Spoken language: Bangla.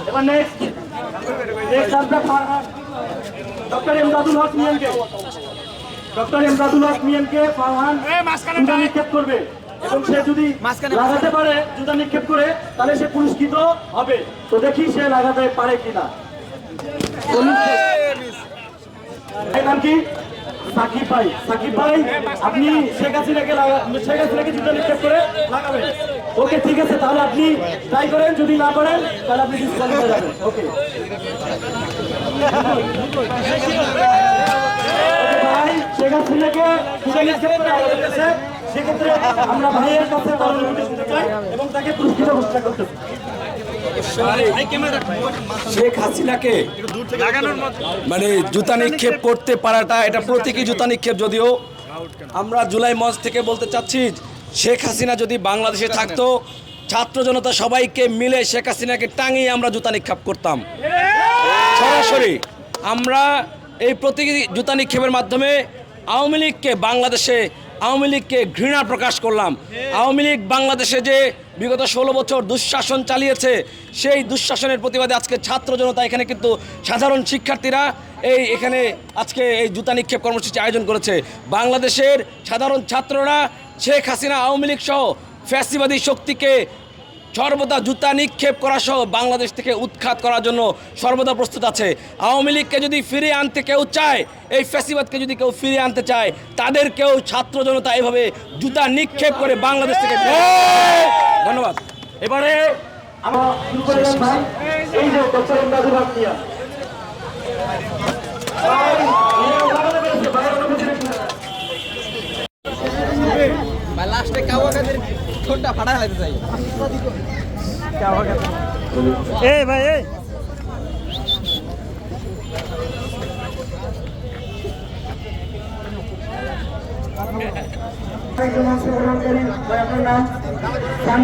এবার নেক্সট আসবে ডক্টর এমদাদুল হক মিয়ানকে। ডক্টর এমদাদুল হক মিয়ানকে ফারহান জুতা নিক্ষেপ করবে এবং সে যদি লাগাতে পারে জুতা নিক্ষেপ করে তাহলে সে পুরস্কৃত হবে। তো দেখি সে লাগাতে পারে কিনা। নাম কি? সাকিব ভাই। সাকিব ভাই আপনি শেখ হাসিনাকে জুতা নিক্ষেপ করে লাগাবেন। ওকে ঠিক আছে, তাহলে আপনি ট্রাই করেন, যদি না পারেন তাহলে আপনি ডিসকোয়ালিফাই যাবেন। ওকে ভাই শেখ হাসিনাকে জুতা নিক্ষেপ করে লাগাতেছে, সেক্ষেত্রে আমরা ভাইয়ের কাছে তার অনুমতি শুনতে চাই এবং তাকে পুরস্কৃত ঘোষণা করতেছি। শেখ হাসিনাকে মানে জুতা নিক্ষেপ করতে পারাটা এটা প্রতীকী জুতা নিক্ষেপ। যদিও আমরা জুলাই মঞ্চ থেকে বলতে চাচ্ছি, শেখ হাসিনা যদি বাংলাদেশে থাকতো, ছাত্র জনতা সবাইকে মিলে শেখ হাসিনাকে টাঙিয়ে আমরা জুতা নিক্ষেপ করতাম সরাসরি। আমরা এই প্রতীকী জুতা নিক্ষেপের মাধ্যমে আওয়ামী লীগকে ঘৃণা প্রকাশ করলাম। আওয়ামী লীগ বাংলাদেশে যে বিগত 16 বছর দুঃশাসন চালিয়েছে, সেই দুঃশাসনের প্রতিবাদে আজকে ছাত্র জনতা এখানে কিন্তু সাধারণ শিক্ষার্থীরা এখানে আজকে এই জুতা নিক্ষেপ কর্মসূচি আয়োজন করেছে। বাংলাদেশের সাধারণ ছাত্ররা শেখ হাসিনা, আওয়ামী লীগ সহ ফ্যাসিবাদী শক্তিকে সর্বদা জুতা নিক্ষেপ করা সহ বাংলাদেশ থেকে উৎখাত করার জন্য সর্বদা প্রস্তুত আছে। আওয়ামী লীগকে যদি ফিরিয়ে আনতে কেউ চায়, এই ফ্যাসিবাদকে যদি কেউ ফিরিয়ে আনতে চায়, তাদেরকেও ছাত্র জনতা এভাবে জুতা নিক্ষেপ করে বাংলাদেশ থেকে। ধন্যবাদ। এবারে আমরা শুরু করে দেন ভাই। এই যে ডক্টর এমদাদুল হক মিয়া লাস্টে কাওয়াকাদের ঠোঁটটা ফাটা লাগতে চাই। এই ভাই এই আপনার নাম